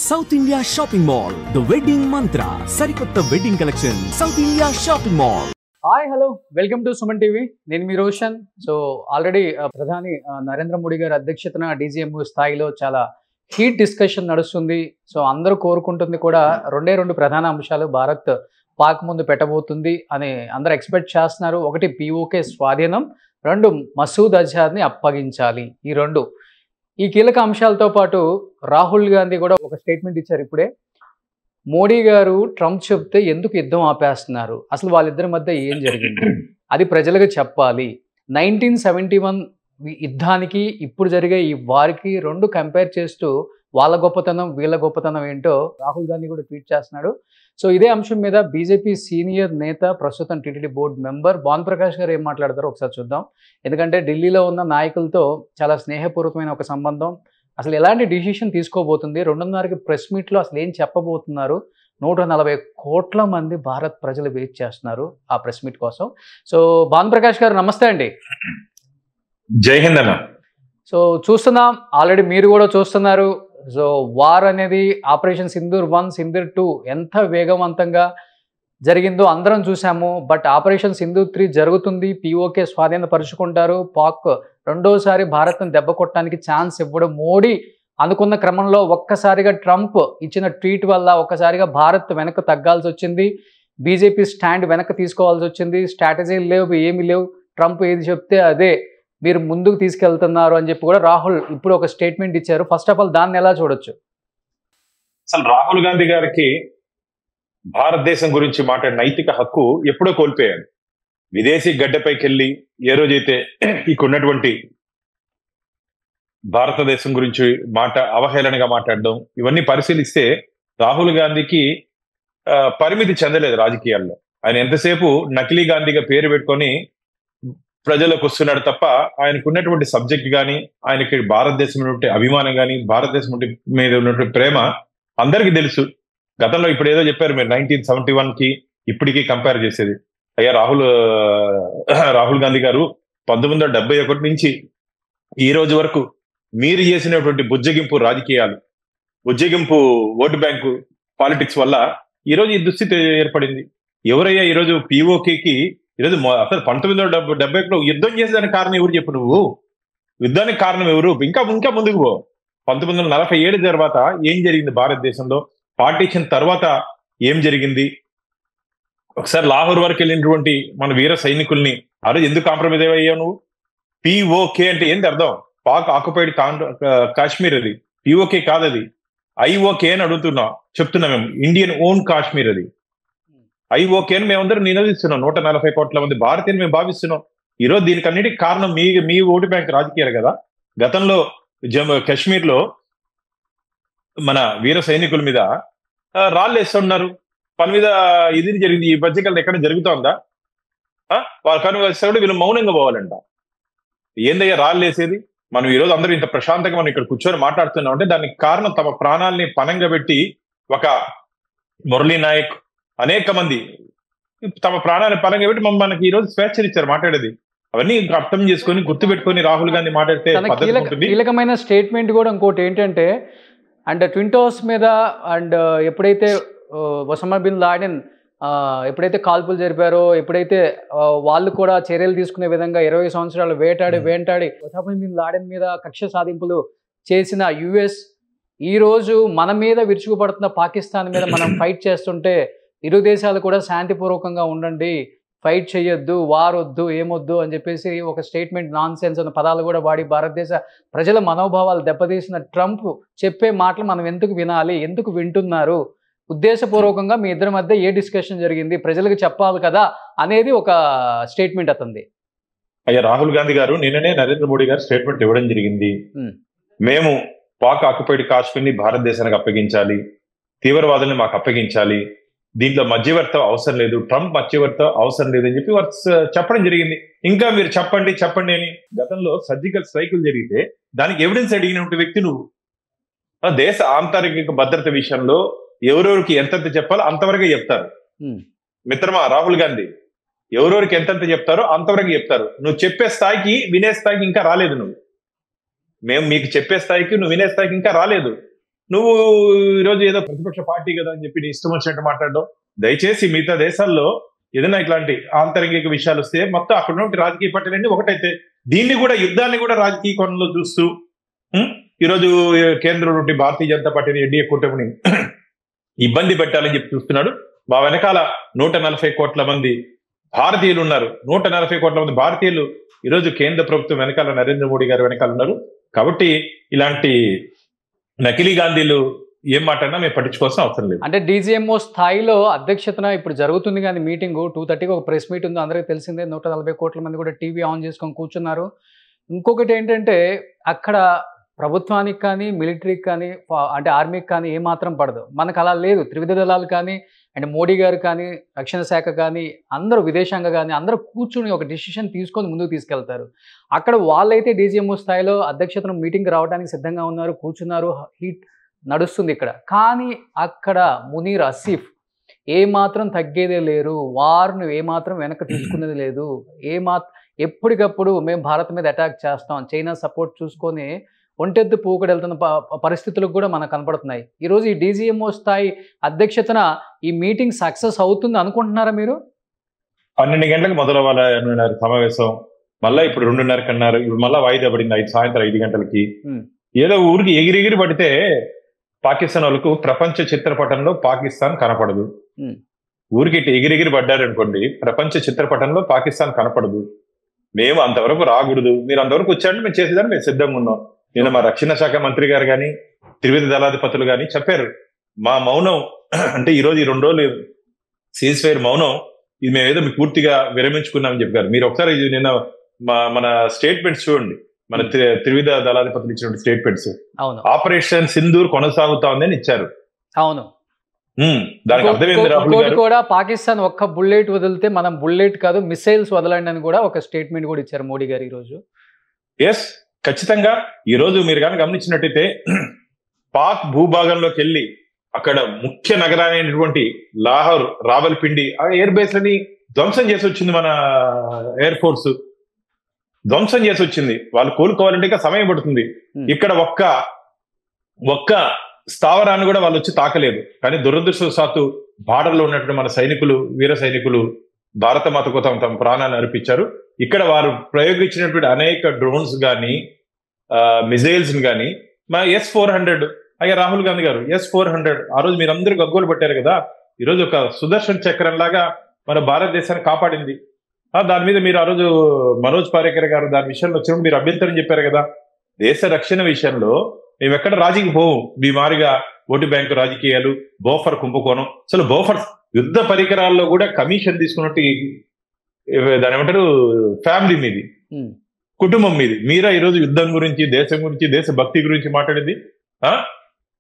South India Shopping Mall, The Wedding Mantra, Sarikotta Wedding Collection, South India Shopping Mall. Hi hello welcome to Suman TV. నేను మీ Roshan. So already ప్రధాని నరేంద్ర మోడీ గారి అధ్యక్షతన DGMO స్థాయిలో చాలా heat discussion నడుస్తుంది. So అందరూ కోరుకుంటుంది కూడా రెండు ప్రధాన అంశాలు భారత్ పాక్ ముందు పెట్టబోతుంది అని అందరూ ఎక్స్పెక్ట్ చేస్తున్నారు. ఒకటి పీఓకే స్వాధీనం, రెండు మసూద్ అజార్ని అప్పగించాలి. ఈ కీలక అంశాలతో పాటు రాహుల్ గాంధీ కూడా ఒక స్టేట్మెంట్ ఇచ్చారు ఇప్పుడే. మోడీ గారు ట్రంప్ చెప్తే ఎందుకు యుద్ధం ఆపేస్తున్నారు, అసలు వాళ్ళిద్దరి మధ్య ఏం జరిగింది అది ప్రజలకు చెప్పాలి. 1971 యుద్ధానికి ఇప్పుడు జరిగే ఈ వారికి రెండు కంపేర్ చేస్తూ వాళ్ళ గొప్పతనం వీళ్ళ గొప్పతనం ఏంటో రాహుల్ గాంధీ కూడా ట్వీట్ చేస్తున్నాడు. సో ఇదే అంశం మీద బీజేపీ సీనియర్ నేత, ప్రస్తుతం టీటీడీ బోర్డు మెంబర్ భానుప్రకాష్ గారు ఏం మాట్లాడతారో ఒకసారి చూద్దాం. ఎందుకంటే ఢిల్లీలో ఉన్న నాయకులతో చాలా స్నేహపూర్వకమైన ఒక సంబంధం. అసలు ఎలాంటి డిసిషన్ తీసుకోబోతుంది, 2:30కి ప్రెస్ మీట్లో అసలు ఏం చెప్పబోతున్నారు, 140 కోట్ల మంది భారత్ ప్రజలు వెయిట్ చేస్తున్నారు ఆ ప్రెస్ మీట్ కోసం. సో భానుప్రకాష్ గారు నమస్తే అండి. జై హింద్ అన్న. సో చూస్తున్నాం, ఆల్రెడీ మీరు కూడా చూస్తున్నారు. సో వార్ అనేది ఆపరేషన్ సింధూర్ 1, సింధూర్ 2 ఎంత వేగవంతంగా జరిగిందో అందరం చూసాము. బట్ ఆపరేషన్ సింధూర్ 3 జరుగుతుంది. పీఓకే స్వాధీనపరుచుకుంటారు. పాక్ రెండోసారి భారత్ను దెబ్బ కొట్టడానికి ఛాన్స్ ఇవ్వడం మోడీ అనుకున్న క్రమంలో ఒక్కసారిగా ట్రంప్ ఇచ్చిన ట్వీట్ వల్ల ఒక్కసారిగా భారత్ వెనక్కి తగ్గాల్సి వచ్చింది. బీజేపీ స్టాండ్ వెనక్కి తీసుకోవాల్సి వచ్చింది. స్ట్రాటజీలు లేవు, ఏమీ లేవు. ట్రంప్ ఏది చెప్తే అదే మీరు ముందుకు తీసుకెళ్తున్నారు అని చెప్పి కూడా రాహుల్ ఇప్పుడు ఒక స్టేట్మెంట్ ఇచ్చారు. ఫస్ట్ ఆఫ్ ఆల్ దాన్ని ఎలా చూడొచ్చు? అసలు రాహుల్ గాంధీ గారికి భారతదేశం గురించి మాట్లాడే నైతిక హక్కు ఎప్పుడో కోల్పోయాడు. విదేశీ గడ్డపైకి వెళ్ళి ఏ రోజైతే ఉన్నటువంటి భారతదేశం గురించి అవహేళనగా మాట్లాడడం ఇవన్నీ పరిశీలిస్తే రాహుల్ గాంధీకి పరిమితి చెందలేదు రాజకీయాల్లో. ఆయన ఎంతసేపు నకిలీ గాంధీగా పేరు పెట్టుకొని ప్రజలకు వస్తున్నాడు తప్ప ఆయనకు ఉన్నటువంటి సబ్జెక్ట్ కానీ, ఆయనకి భారతదేశం ఉన్నటువంటి అభిమానం కానీ, భారతదేశం మీద ఉన్నటువంటి ప్రేమ అందరికీ తెలుసు. గతంలో ఇప్పుడు ఏదో చెప్పారు మీరు 1971కి ఇప్పటికీ కంపేర్ చేసేది. అయ్యా రాహుల్ గాంధీ గారు 1971 నుంచి ఈ రోజు వరకు మీరు చేసినటువంటి బుజ్జగింపు రాజకీయాలు, బుజ్జగింపు ఓటు బ్యాంకు పాలిటిక్స్ వల్ల ఈరోజు ఈ దుస్థితి ఏర్పడింది. ఎవరయ్యా ఈరోజు పీఓకేకి ఈరోజు అసలు 1971లో యుద్ధం చేసేదానికి కారణం ఎవరు చెప్పు? నువ్వు యుద్ధానికి కారణం ఎవరు? ఇంకా ముందుకు పో. 1947 తర్వాత ఏం జరిగింది భారతదేశంలో, పార్టీషన్ తర్వాత ఏం జరిగింది? ఒకసారి లాహోర్ వరకు వెళ్ళినటువంటి మన వీర సైనికుల్ని ఆ రోజు ఎందుకు కాంప్రమైజ్ అయ్యావు నువ్వు? పీఓకే అంటే ఏంటి అర్థం? పాక్ ఆక్యుపైడ్ కాశ్మీర్ అది, పీఓకే కాదు అది, ఐఓకే అని చెప్తున్నాం మేము. ఇండియన్ ఓన్ కాశ్మీర్ అది. ఐఓకే అని మేమందరం నినదిస్తున్నాం. 140 కోట్ల మంది భారతీయులు మేము భావిస్తున్నాం. ఈరోజు దీనికి అన్నిటికీ కారణం మీ ఓటు బ్యాంక్ రాజకీయాలు కదా. గతంలో కాశ్మీర్లో మన వీర సైనికుల మీద రాళ్ళు వేస్తున్నారు. పని మీద ఇది జరిగింది. ఈ మధ్యకాలం ఎక్కడ జరుగుతుందా? వాళ్ళ పని వేస్తే కూడా వీళ్ళు మౌనంగా పోవాలంట. ఏందయ్యా రాళ్ళు వేసేది? మనం ఈరోజు అందరూ ఇంత ప్రశాంతంగా మనం ఇక్కడ కూర్చొని మాట్లాడుతున్నాం అంటే దానికి కారణం తమ ప్రాణాలని పణంగా పెట్టి ఒక మురళీ నాయక్ అనేక మంది తమ ప్రాణాన్ని పరంగా పెట్టి మనకి ఈ రోజు స్వేచ్ఛనిచ్చారు మాట్లాడేది. అవన్నీ అర్థం చేసుకొని గుర్తుపెట్టుకొని రాహుల్ గాంధీ మాట్లాడితే కీలకమైన స్టేట్మెంట్ కూడా ఇంకోటి ఏంటంటే, అండ్ ట్విన్ టవర్స్ మీద అండ్ ఎప్పుడైతే ఒసామా బిన్ లాడెన్ ఎప్పుడైతే కాల్పులు జరిపారో, ఎప్పుడైతే వాళ్ళు కూడా చర్యలు తీసుకునే విధంగా 20 సంవత్సరాలు వేటాడి ఒసామా బిన్ లాడెన్ మీద కక్ష సాధింపులు చేసిన యుఎస్ ఈ రోజు మన మీద విరుచుకుపడుతున్న పాకిస్తాన్ మీద మనం ఫైట్ చేస్తుంటే ఇరు దేశాలు కూడా శాంతిపూర్వకంగా ఉండండి, ఫైట్ చేయొద్దు, వార్ వద్దు, ఏమొద్దు అని చెప్పేసి ఒక స్టేట్మెంట్, నాన్ సెన్స్ అన్న పదాలు కూడా వాడి భారతదేశ ప్రజల మనోభావాలు దెబ్బతీసిన ట్రంప్ చెప్పే మాటలు మనం ఎందుకు వినాలి, ఎందుకు వింటున్నారు, ఉద్దేశపూర్వకంగా మీ ఇద్దరి మధ్య ఏ డిస్కషన్ జరిగింది ప్రజలకు చెప్పాలి కదా అనేది ఒక స్టేట్మెంట్ అతంది. అయ్యా రాహుల్ గాంధీ గారు నిన్ననే నరేంద్ర మోడీ గారు స్టేట్మెంట్ ఇవ్వడం జరిగింది. మేము పాక్ ఆక్యుపైడ్ కాశ్మీర్ని భారతదేశానికి అప్పగించాలి, తీవ్రవాదుల్ని మాకు అప్పగించాలి, దీంట్లో మధ్యవర్తం అవసరం లేదు, ట్రంప్ మధ్యవర్తం అవసరం లేదని చెప్పి వారు చెప్పడం జరిగింది. ఇంకా మీరు చెప్పండి అని. గతంలో సర్జికల్ స్ట్రైకులు జరిగితే దానికి ఎవిడెన్స్ అడిగినటువంటి వ్యక్తి నువ్వు. దేశ ఆంతరిక భద్రత విషయంలో ఎవరెవరికి ఎంతెంత చెప్పాలో అంతవరకే చెప్తారు మిత్రమా రాహుల్ గాంధీ. ఎవరెవరికి ఎంతెంత చెప్తారో అంతవరకు చెప్తారు. నువ్వు చెప్పే స్థాయికి, వినే స్థాయికి ఇంకా రాలేదు నువ్వు. మేము మీకు చెప్పే స్థాయికి, నువ్వు వినే స్థాయికి ఇంకా రాలేదు. నువ్వు ఈరోజు ఏదో ప్రతిపక్ష పార్టీ కదా అని చెప్పి నీ ఇష్టం వచ్చినట్టు మాట్లాడడం. దయచేసి మిగతా దేశాల్లో ఏదైనా ఇట్లాంటి ఆంతరంగిక విషయాలు వస్తే మొత్తం అక్కడ ఉన్న రాజకీయ పార్టీలన్నీ ఒకటైతే దీన్ని కూడా యుద్ధాన్ని కూడా రాజకీయ కోణంలో చూస్తూ ఈరోజు కేంద్రం నుండి భారతీయ జనతా పార్టీని ఎన్డీఏ కూటమిని ఇబ్బంది పెట్టాలని చెప్పి చూస్తున్నాడు. మా వెనకాల 140 కోట్ల మంది భారతీయులు ఉన్నారు. 140 కోట్ల మంది భారతీయులు ఈరోజు కేంద్ర ప్రభుత్వం వెనకాల, నరేంద్ర మోడీ గారి వెనకాల ఉన్నారు. కాబట్టి ఇలాంటి నకిలీ గాంధీలు ఏం మాట్లాడినా మేము పట్టించుకోవాల్సిన అవసరం లేదు. అంటే డీజీఎంఓ స్థాయిలో అధ్యక్షతన ఇప్పుడు జరుగుతుంది కానీ మీటింగ్ 2:30కి ఒక ప్రెస్ మీట్ ఉంది, అందరికీ తెలిసిందే. 140 కోట్ల మంది కూడా టీవీ ఆన్ చేసుకొని కూర్చున్నారు. ఇంకొకటి ఏంటంటే అక్కడ ప్రభుత్వానికి కానీ మిలిటరీకి కానీ అంటే ఆర్మీకి కానీ ఏమాత్రం పడదు. మనకు అలా లేదు. త్రివిధ దళాలు కానీ అండ్ మోడీ గారు కానీ రక్షణ శాఖ కానీ అందరూ విదేశాంగ కానీ అందరూ కూర్చుని ఒక డిసిషన్ తీసుకొని ముందుకు తీసుకెళ్తారు. అక్కడ వాళ్ళైతే డీజీఎంఓ స్థాయిలో అధ్యక్షతను మీటింగ్కి రావడానికి సిద్ధంగా ఉన్నారు, కూర్చున్నారు, హీట్ నడుస్తుంది ఇక్కడ. కానీ అక్కడ మునీర్ ఆసిఫ్ ఏమాత్రం తగ్గేదే లేరు, వారిని ఏమాత్రం వెనక్కి తీసుకునేది లేదు. ఎప్పటికప్పుడు మేము భారత్ మీద అటాక్ చేస్తాం, చైనా సపోర్ట్ చూసుకొని ఒంటెద్దు పూకడెళ్తున్న పరిస్థితులకు కూడా మనకు కనపడుతున్నాయి. ఈరోజు ఈ డీజీఎంఓ స్థాయి అధ్యక్షతన ఈ మీటింగ్ సక్సెస్ అవుతుంది అనుకుంటున్నారా మీరు? 12 గంటలకు మొదలవ్వాలి సమావేశం, మళ్ళీ ఇప్పుడు 2:30కి అన్నారు, ఇప్పుడు మళ్ళీ వాయిదా పడింది సాయంత్రం 5 గంటలకి. ఏదో ఊరికి ఎగిరెగిరి పడితే పాకిస్తాన్ వాళ్ళకు ప్రపంచ చిత్రపటంలో పాకిస్తాన్ కనపడదు. ఊరికి ఎగిరెగిరి పడ్డారు అనుకోండి, ప్రపంచ చిత్రపటంలో పాకిస్తాన్ కనపడదు. మేము అంతవరకు రాకూడదు, మీరు అంతవరకు వచ్చారంటే మేము చేసేదాన్ని మేము సిద్ధంగా ఉన్నాం. నేను మా రక్షణ శాఖ మంత్రి గారు కానీ త్రివిధ దళాధిపతులు కానీ చెప్పారు, మా మౌనం అంటే ఈరోజు ఈ 2 రోజులు సీజ్ ఫైర్ మౌనం ఇది మేము ఏదో మీకు పూర్తిగా విరమించుకున్నామని చెప్పారు. మీరు ఒకసారి నిన్న మన స్టేట్మెంట్స్ చూడండి, మన త్రివిధ దళాధిపతులు ఇచ్చిన స్టేట్మెంట్స్. ఆపరేషన్ సింధూర్ కొనసాగుతా ఉందని ఇచ్చారు. అవును, దానికి అర్థమైంది రాహుల్ గారు కూడా పాకిస్తాన్ ఒక్క బుల్లెట్ వదిలితే మనం బుల్లెట్ కాదు మిసైల్స్ వదలండి అని కూడా ఒక స్టేట్మెంట్ కూడా ఇచ్చారు మోడీ గారు ఈరోజు. ఎస్, ఖచ్చితంగా. ఈ రోజు మీరు కానీ గమనించినట్టయితే పాక్ భూభాగంలోకి వెళ్ళి అక్కడ ముఖ్య నగరాలైనటువంటి లాహోర్, రావల్పిండి ఆ ఎయిర్ బేస్ లని ధ్వంసం చేసి వచ్చింది మన ఎయిర్ ఫోర్స్, ధ్వంసం చేసి వచ్చింది. వాళ్ళు కోలుకోవాలంటే ఇంకా సమయం పడుతుంది. ఇక్కడ ఒక్క స్థావరాన్ని కూడా వాళ్ళు వచ్చి తాకలేదు. కానీ దురదృష్టవశాత్తు బార్డర్లో ఉన్నటువంటి మన సైనికులు, వీర సైనికులు భారత మాత కోసం తమ ప్రాణాలను అర్పించారు. ఇక్కడ వారు ప్రయోగించినటువంటి అనేక డ్రోన్స్ కానీ మిజైల్స్ కానీ మన S-400 అయ్యా రాహుల్ గాంధీ గారు S-400 ఆ రోజు మీరందరూ గగ్గోలు పట్టారు కదా. ఈరోజు ఒక సుదర్శన్ చక్రం లాగా మన భారతదేశాన్ని కాపాడింది. దాని మీద మీరు ఆ రోజు మనోజ్ పారేకర్ గారు దాని విషయంలో వచ్చినప్పుడు మీరు అభ్యంతరం చెప్పారు కదా. దేశ రక్షణ విషయంలో మేము ఎక్కడ రాజీకి పోవు. మీ మారిగా ఓటు బ్యాంకు రాజకీయాలు, బోఫర్ కుంభకోణం, అసలు బోఫర్ యుద్ధ పరికరాల్లో కూడా కమిషన్ తీసుకున్నట్టు దాని ఏమంటారు ఫ్యామిలీ మీది, కుటుంబం మీది. మీరా ఈరోజు యుద్ధం గురించి, దేశం గురించి, దేశభక్తి గురించి మాట్లాడేది.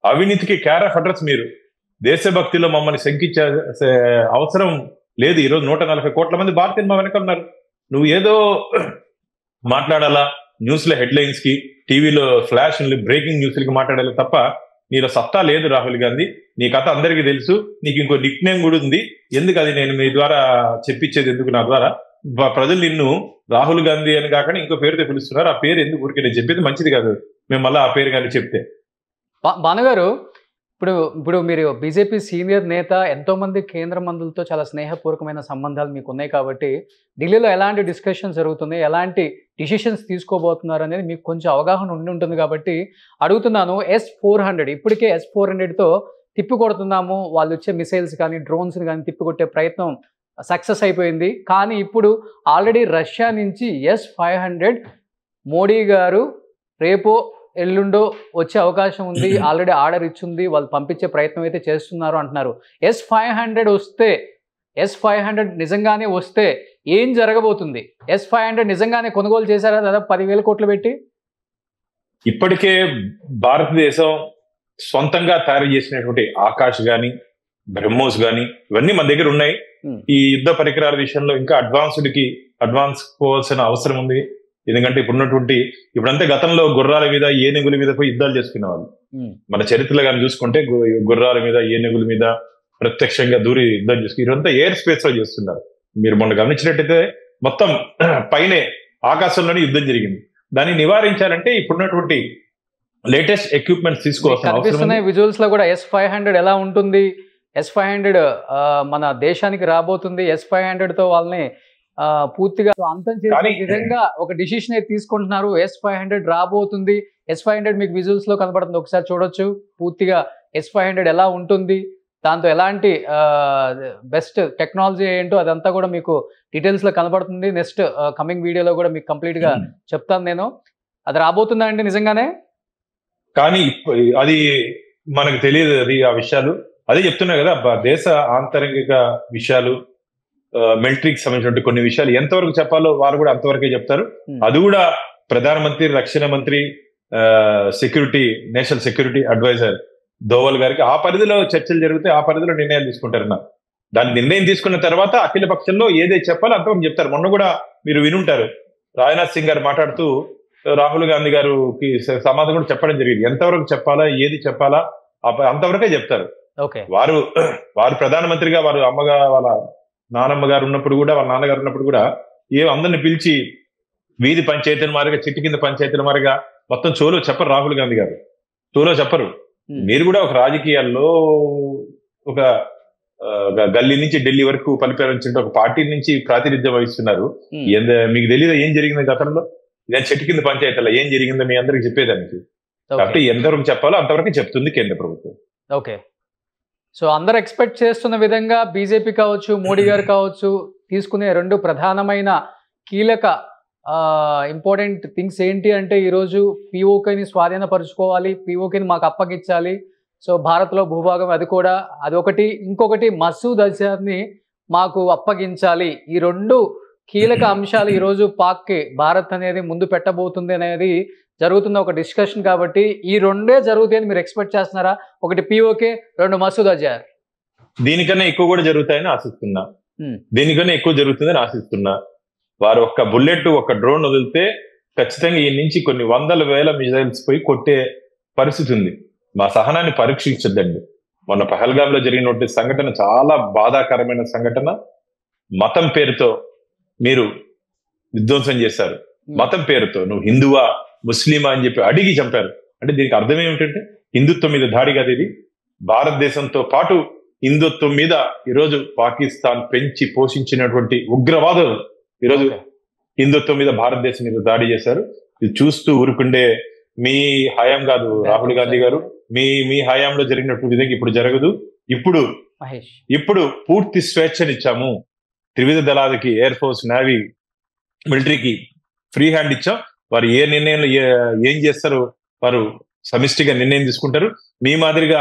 అవినీతికి క్యార్ ఆఫ్ అడ్రస్ మీరు. దేశభక్తిలో మమ్మల్ని శంకించే అవసరం లేదు. ఈరోజు 140 కోట్ల మంది భారతీయులు మా వెనక ఉన్నారు. నువ్వు ఏదో మాట్లాడాలా న్యూస్లో హెడ్లైన్స్ కి, టీవీలో ఫ్లాష్ బ్రేకింగ్ న్యూస్లకి మాట్లాడాలి తప్ప నీలో సత్తా లేదు రాహుల్ గాంధీ. నీ కథ అందరికీ తెలుసు. నీకు ఇంకో నిక్ నేమ్ కూడా ఉంది. ఎందుకు అది నేను మీ ద్వారా చెప్పించేది ఎందుకు? నా ద్వారా ప్రజలు నిన్ను రాహుల్ గాంధీ అని కాకుండా ఇంకో పేరుతో పిలుస్తున్నారు. ఆ పేరు ఎందుకు ఊరికే నేను చెప్పేది మంచిది కాదు. మేము మళ్ళీ ఆ పేరు కానీ చెప్తే. భానుగారు, ఇప్పుడు మీరు బీజేపీ సీనియర్ నేత, ఎంతోమంది కేంద్ర మంత్రులతో చాలా స్నేహపూర్వకమైన సంబంధాలు మీకు ఉన్నాయి కాబట్టి ఢిల్లీలో ఎలాంటి డిస్కషన్ జరుగుతుంది, ఎలాంటి డిసిషన్స్ తీసుకోబోతున్నారు అనేది మీకు కొంచెం అవగాహన ఉండి ఉంటుంది కాబట్టి అడుగుతున్నాను. S-400 ఇప్పటికే S-400తో తిప్పి కొడుతున్నాము, వాళ్ళు వచ్చే మిసైల్స్ కానీ డ్రోన్స్ కానీ తిప్పికొట్టే ప్రయత్నం సక్సెస్ అయిపోయింది. కానీ ఇప్పుడు ఆల్రెడీ రష్యా నుంచి S-500 మోడీ గారు రేపో ఎల్లుండో వచ్చే అవకాశం ఉంది, ఆల్రెడీ ఆర్డర్ ఇచ్చింది, వాళ్ళు పంపించే ప్రయత్నం అయితే చేస్తున్నారు అంటున్నారు. S-500 నిజంగానే వస్తే ఏం జరగబోతుంది? S-500 నిజంగానే కొనుగోలు చేశారా దాదాపు 10,000 కోట్లు పెట్టి? ఇప్పటికే భారతదేశం సొంతంగా తయారు చేసినటువంటి ఆకాష్ గాని, బ్రహ్మోస్ గాని ఇవన్నీ మన దగ్గర ఉన్నాయి. ఈ యుద్ధ పరికరాల విషయంలో ఇంకా అడ్వాన్స్ పోవాల్సిన అవసరం ఉంది. ఎందుకంటే ఇప్పుడంటే గతంలో గుర్రాల మీద, ఏనుగుల మీద పోయి యుద్ధాలు చేసుకునే వాళ్ళు. మన చరిత్రలో కానీ చూసుకుంటే గుర్రాల మీద, ఏనుగుల మీద ప్రత్యక్షంగా దూరి యుద్ధం చేసుకుని ఇదంతా ఎయిర్ స్పేస్ లో చేస్తున్నారు. మీరు మొన్న గమనించినట్టయితే మొత్తం పైనే ఆకాశంలోనే యుద్ధం జరిగింది. దాన్ని నివారించాలంటే ఇప్పుడున్నటువంటి లేటెస్ట్ ఎక్విప్మెంట్స్ తీసుకోవాల్సిన అవసరం కనిపిస్తున్నాయి విజువల్స్ లో కూడా S-500 ఎలా ఉంటుంది, S-500 మన దేశానికి రాబోతుంది, S-500 తో వాళ్ళని పూర్తిగా అంతం చేసే విధంగా ఒక డిసిషన్ అయితే తీసుకుంటున్నారు. S-500 రాబోతుంది. S-500 మీకు విజువల్స్ లో కనబడుతుంది, ఒకసారి చూడొచ్చు. పూర్తిగా S-500 ఎలా ఉంటుంది, దాంతో ఎలాంటి బెస్ట్ టెక్నాలజీ ఏంటో అదంతా కూడా మీకు డీటెయిల్స్ లో కనబడుతుంది. నెక్స్ట్ కమింగ్ వీడియోలో కూడా మీకు కంప్లీట్ గా చెప్తాను నేను. అది రాబోతుందా అండి నిజంగానే? కానీ అది మనకు తెలియదు, అది ఆ విషయాలు అదే చెప్తున్నా కదా. దేశ ఆంతరంగిక విషయాలు, మిలిటరీకి సంబంధించిన కొన్ని విషయాలు ఎంతవరకు చెప్పాలో వారు కూడా అంతవరకే చెప్తారు. అది కూడా ప్రధానమంత్రి, రక్షణ మంత్రి, security, national security adviser Doval గారికి ఆ పరిధిలో చర్చలు జరిగితే ఆ పరిధిలో నిర్ణయాలు తీసుకుంటారు. దాని నిర్ణయం తీసుకున్న తర్వాత అఖిల పక్షంలో ఏదైతే చెప్పాలో అంతవరకు చెప్తారు. మొన్న కూడా మీరు వినుంటారు, రాజ్నాథ్ సింగ్ గారు మాట్లాడుతూ రాహుల్ గాంధీ గారికి సమాధానం కూడా చెప్పడం జరిగింది. ఎంతవరకు చెప్పాలా, ఏది చెప్పాలా అంతవరకే చెప్తారు. వారు ప్రధానమంత్రిగా, వారు అమ్మగా వాళ్ళ నానమ్మ గారు ఉన్నప్పుడు కూడా, వాళ్ళ నాన్నగారు ఉన్నప్పుడు కూడా అందరిని పిలిచి వీధి పంచాయతీల మారిగా, చెట్టు కింద పంచాయతీల మారిగా మొత్తం చోలో చెప్పరు. రాహుల్ గాంధీ గారు చోలో చెప్పరు. మీరు కూడా ఒక రాజకీయాల్లో ఒక గల్లీ నుంచి ఢిల్లీ వరకు పరిపాలించిన ఒక పార్టీ నుంచి ప్రాతినిధ్యం వహిస్తున్నారు. మీకు తెలియదా ఏం జరిగింది గతంలో? చెట్టు కింద పంచాయతీలో ఏం జరిగిందో మీ అందరికి చెప్పేదానికి. కాబట్టి ఎంతవరకు చెప్పాలో అంతవరకు చెప్తుంది కేంద్ర ప్రభుత్వం. ఓకే, సో అందరు ఎక్స్పెక్ట్ చేస్తున్న విధంగా బీజేపీ కావచ్చు, మోడీ గారు కావచ్చు, తీసుకునే రెండు ప్రధానమైన కీలక ఇంపార్టెంట్ థింగ్స్ ఏంటి అంటే, ఈరోజు పీఓకేని స్వాధీనపరుచుకోవాలి, పీఓకేని మాకు అప్పగించాలి. సో భారత్లో భూభాగం అది కూడా అదొకటి, ఇంకొకటి మసూద్ అజర్ని మాకు అప్పగించాలి. ఈ రెండు కీలక అంశాలు ఈరోజు పాక్కి భారత్ అనేది ముందు పెట్టబోతుంది అనేది జరుగుతున్న ఒక డిస్కషన్. కాబట్టి ఈ రెండే జరుగుతాయని మీరు ఎక్స్పెక్ట్ చేస్తున్నారా? ఒకటి పీఓకే, రెండు మసూద్ అజర్. దీనికన్నా ఎక్కువ కూడా జరుగుతాయని ఆశిస్తున్నా. దీనికన్నా ఎక్కువ జరుగుతుందని ఆశిస్తున్నా. వారు ఒక్క బుల్లెట్, ఒక్క డ్రోన్ వదిలితే ఖచ్చితంగా ఈ నుంచి కొన్ని వందల వేల మిజైల్స్ పోయి కొట్టే పరిస్థితి ఉంది. మా సహనాన్ని పరీక్షించద్దండి. మొన్న పహల్గామ్ లో జరిగినటువంటి సంఘటన చాలా బాధాకరమైన సంఘటన. మతం పేరుతో మీరు విధ్వంసం చేశారు. మతం పేరుతో నువ్వు హిందువా ముస్లిమా అని చెప్పి అడిగి చంపారు. అంటే దీనికి అర్థం ఏమిటంటే హిందుత్వం మీద దాడి కాదు ఇది. భారతదేశంతో పాటు హిందుత్వం మీద ఈరోజు పాకిస్తాన్ పెంచి పోషించినటువంటి ఉగ్రవాదులు ఈరోజు హిందుత్వం మీద, భారతదేశం మీద దాడి చేశారు. ఇది చూస్తూ ఊరుకుండే మీ హయాం కాదు రాహుల్ గాంధీ గారు. మీ హయాంలో జరిగినట్టు విధంగా ఇప్పుడు జరగదు. ఇప్పుడు పూర్తి స్వేచ్ఛనిచ్చాము త్రివిధ దళాలకి, ఎయిర్ ఫోర్స్, నేవీ, మిలిటరీకి ఫ్రీ హ్యాండ్ ఇచ్చాం. వారు ఏ నిర్ణయంలో ఏం చేస్తారో వారు సమిష్టిగా నిర్ణయం తీసుకుంటారు. మీ మాదిరిగా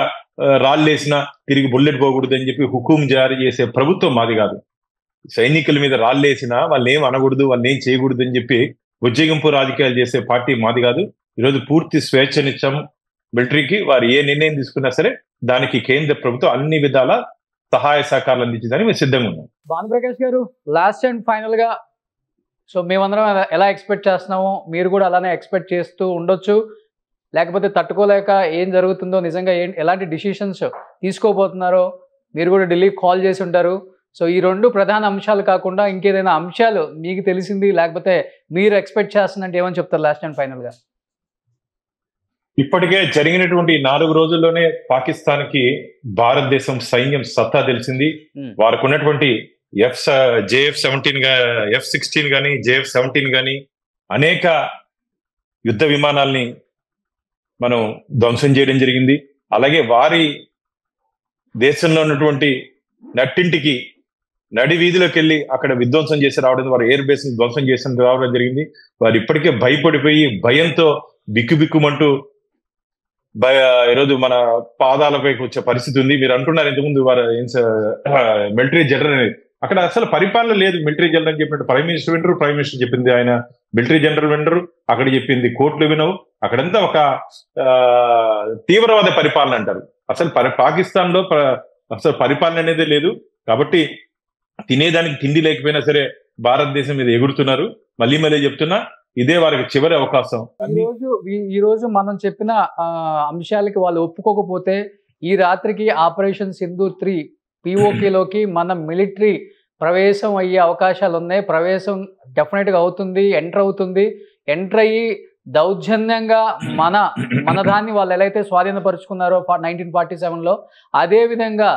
రాళ్ళేసినా తిరిగి బుల్లెట్ పోకూడదు అని చెప్పి హుకుం జారీ చేసే ప్రభుత్వం మాది కాదు. సైనికుల మీద రాళ్ళేసినా వాళ్ళు ఏం అనకూడదు, వాళ్ళు ఏం చేయకూడదు అని చెప్పి ఉజ్జగింపు రాజకీయాలు చేసే పార్టీ మాది కాదు. ఈరోజు పూర్తి స్వేచ్ఛనిచ్చాము మిలిటరీకి. వారు ఏ నిర్ణయం తీసుకున్నా సరే దానికి కేంద్ర ప్రభుత్వం అన్ని విధాల సహాయ సహకారాలు అందించడానికి మేము సిద్ధంగా ఉన్నాం. భానుప్రకాష్ గారు, లాస్ట్ అండ్ ఫైనల్ గా, సో మేమందరం ఎలా ఎక్స్పెక్ట్ చేస్తున్నామో మీరు కూడా అలానే ఎక్స్పెక్ట్ చేస్తూ ఉండొచ్చు, లేకపోతే తట్టుకోలేక ఏం జరుగుతుందో, నిజంగా ఎలాంటి డిసిషన్స్ తీసుకోబోతున్నారో మీరు కూడా ఢిల్లీకి కాల్ చేసి ఉంటారు. సో ఈ రెండు ప్రధాన అంశాలు కాకుండా ఇంకేదైనా అంశాలు మీకు తెలిసింది లేకపోతే మీరు ఎక్స్పెక్ట్ చేస్తున్నట్టు ఏమని చెప్తారు లాస్ట్ అండ్ ఫైనల్ గా? ఇప్పటికే జరిగినటువంటి 4 రోజుల్లోనే పాకిస్తాన్ కి భారతదేశం సైన్యం సత్తా తెలిసింది. వారికి ఉన్నటువంటి JF-17 F-16 కానీ JF-17 కానీ అనేక యుద్ధ విమానాల్ని మనం ధ్వంసం చేయడం జరిగింది. అలాగే వారి దేశంలో ఉన్నటువంటి నట్టింటికి నడి వీధిలోకి వెళ్ళి అక్కడ విధ్వంసం చేసి రావడం, వారు ఎయిర్ బేస్ ని ధ్వంసం చేసి రావడం జరిగింది. వారు ఇప్పటికే భయపడిపోయి భయంతో బిక్కుబిక్కుమంటూ ఈరోజు మన పాదాలపైకి వచ్చే పరిస్థితి ఉంది. మీరు అంటున్నారు ఇంతకుముందు వారు మిలిటరీ జనరల్ అనేది, అక్కడ అసలు పరిపాలన లేదు. మిలిటరీ జనరల్ అని చెప్పినట్టు ప్రైమ్ మినిస్టర్ వినరు, ప్రైమ్ మినిస్టర్ చెప్పింది ఆయన మిలిటరీ జనరల్ వినరు, అక్కడ చెప్పింది కోర్టులు వినవు. అక్కడంతా ఒక తీవ్రవాద పరిపాలన అంటారు. అసలు పాకిస్తాన్ లో అసలు పరిపాలన అనేది లేదు. కాబట్టి తినేదానికి తిండి లేకపోయినా సరే భారతదేశం మీద ఎగురుతున్నారు. మళ్ళీ చెప్తున్నా, ఇదే వారికి చివరి అవకాశం. ఈ రోజు మనం చెప్పిన అంశాలకి వాళ్ళు ఒప్పుకోకపోతే ఈ రాత్రికి ఆపరేషన్ సింధూర్ 3 POKలోకి మన మిలిటరీ ప్రవేశం అయ్యే అవకాశాలు ఉన్నాయి. ప్రవేశం డెఫినెట్గా అవుతుంది, ఎంటర్ అవుతుంది. ఎంటర్ అయ్యి దౌర్జన్యంగా మన దాన్ని వాళ్ళు ఎలా అయితే స్వాధీనపరుచుకున్నారో 1947లో అదే విధంగా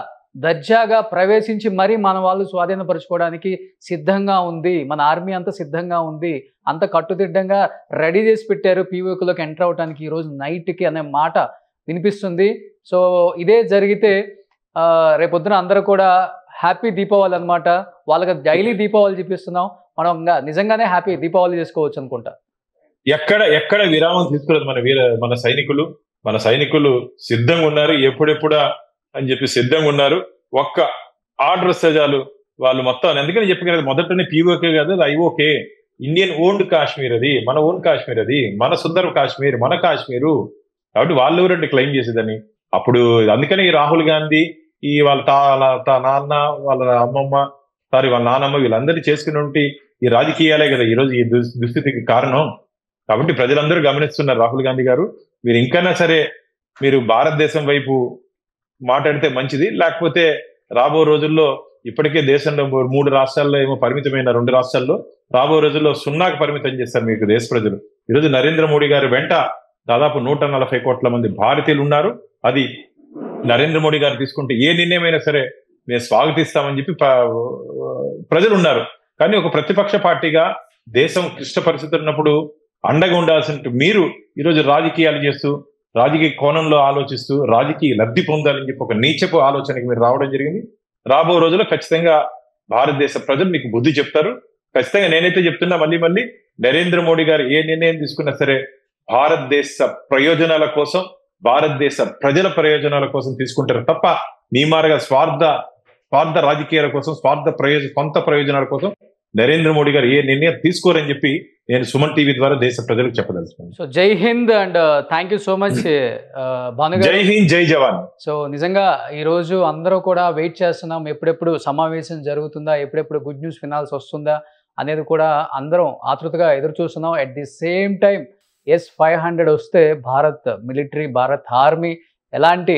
దర్జాగా ప్రవేశించి మరీ మన వాళ్ళు స్వాధీనపరచుకోవడానికి సిద్ధంగా ఉంది. మన ఆర్మీ అంతా సిద్ధంగా ఉంది, అంత కట్టుదిడ్డంగా రెడీ చేసి పెట్టారు పీఓకేలోకి ఎంటర్ అవడానికి ఈరోజు నైట్కి అనే మాట వినిపిస్తుంది. సో ఇదే జరిగితే రేపొద్దున అందరూ కూడా హ్యాపీ దీపావళి అనమాట. వాళ్ళకి డైలీ దీపావళి చూపిస్తున్నాం, మనం నిజంగానే హ్యాపీ దీపావళి చేసుకోవచ్చు అనుకుంటా. ఎక్కడ విరామం తీసుకోలేదు మన సైనికులు సిద్ధంగా ఉన్నారు. ఎప్పుడెప్పుడా అని చెప్పి సిద్ధంగా ఉన్నారు. ఒక్క ఆర్డర్ వస్తే చాలు వాళ్ళు మొత్తం. ఎందుకని చెప్పి మొదటనే పీఓకే కాదు, అది ఐఓకే, ఇండియన్ ఓన్డ్ కాశ్మీర్, అది మన ఓన్ కాశ్మీర్, అది మన సుందర కాశ్మీర్, మన కాశ్మీరు. కాబట్టి వాళ్ళు ఎవరంటే క్లెయిమ్ చేసేదని. అప్పుడు అందుకని రాహుల్ గాంధీ వాళ్ళ నాన్న, వాళ్ళ అమ్మమ్మ, వాళ్ళ నానమ్మ వీళ్ళందరినీ చేసుకుని ఈ రాజకీయాలే కదా ఈరోజు ఈ దుస్థితికి కారణం. కాబట్టి ప్రజలందరూ గమనిస్తున్నారు. రాహుల్ గాంధీ గారు, మీరు ఇంకైనా సరే మీరు భారతదేశం వైపు మాట్లాడితే మంచిది. లేకపోతే రాబో రోజుల్లో ఇప్పటికే దేశంలో 3 రాష్ట్రాల్లో ఏమో పరిమితమైన 2 రాష్ట్రాల్లో రాబో రోజుల్లో 0కి పరిమితం చేస్తారు మీకు దేశ ప్రజలు. ఈరోజు నరేంద్ర మోడీ గారి వెంట దాదాపు 140 కోట్ల మంది భారతీయులు ఉన్నారు. అది నరేంద్ర మోడీ గారు తీసుకుంటే ఏ నిర్ణయమైనా సరే మేము స్వాగతిస్తామని చెప్పి ప్రజలు ఉన్నారు. కానీ ఒక ప్రతిపక్ష పార్టీగా దేశం క్లిష్ట పరిస్థితులు ఉన్నప్పుడు అండగా ఉండాల్సిన మీరు ఈరోజు రాజకీయాలు చేస్తూ, రాజకీయ కోణంలో ఆలోచిస్తూ, రాజకీయ లబ్ధి పొందాలని చెప్పి ఒక నీచపు ఆలోచనకి మీరు రావడం జరిగింది. రాబో రోజుల్లో ఖచ్చితంగా భారతదేశ ప్రజలు మీకు బుద్ధి చెప్తారు. ఖచ్చితంగా నేనైతే చెప్తున్నా మళ్ళీ నరేంద్ర మోడీ గారు ఏ నిర్ణయం తీసుకున్నా సరే భారతదేశ ప్రయోజనాల కోసం, భారతదేశ ప్రజల ప్రయోజనాల కోసం తీసుకుంటారు తప్ప మీ మారగా స్వార్థ రాజకీయాల కోసం, సొంత ప్రయోజనాల కోసం నరేంద్ర మోడీ గారు ఏ నిర్ణయం తీసుకోరని చెప్పి నేను సుమన్ టీవీ ద్వారా దేశ ప్రజలకు చెప్పదలుచుకున్నాను. సో జై Hind and thank you so much Bhanu గారు. జై హింద్, జై జవాన్. సో నిజంగా ఈ రోజు అందరూ కూడా వెయిట్ చేస్తున్నాం, ఎప్పుడెప్పుడు సమావేశం జరుగుతుందా, ఎప్పుడెప్పుడు గుడ్ న్యూస్ వినాల్సి వస్తుందా అనేది కూడా అందరం ఆతృతగా ఎదురు చూస్తున్నాం. At the same time S-500 వస్తే భారత్ మిలిటరీ, భారత్ ఆర్మీ ఎలాంటి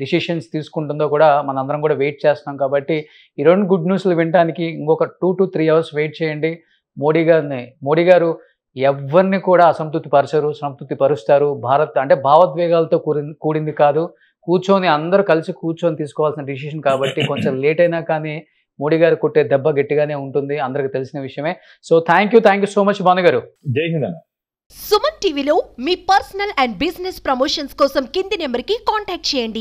డిసిషన్స్ తీసుకుంటుందో కూడా మనందరం కూడా వెయిట్ చేస్తున్నాం. కాబట్టి ఈ 2 గుడ్ న్యూస్లు వినడానికి ఇంకొక 2 to 3 hours వెయిట్ చేయండి. మోడీ గారు ఎవరిని కూడా సంతృప్తి పరుస్తారు. భారత్ అంటే భావోద్వేగాలతో కూడింది కాదు, అందరూ కలిసి కూర్చొని తీసుకోవాల్సిన డిసిషన్. కాబట్టి కొంచెం లేట్ అయినా కానీ మోడీ గారు కొట్టే దెబ్బ గట్టిగానే ఉంటుంది, అందరికి తెలిసిన విషయమే. So thank you so much Bhanu గారు. జై హింద్ అన్న. సుమన్ టీవీలో మీ పర్సనల్ అండ్ బిజినెస్ ప్రమోషన్స్ కోసం కింది నెంబర్కి కాంటాక్ట్ చేయండి.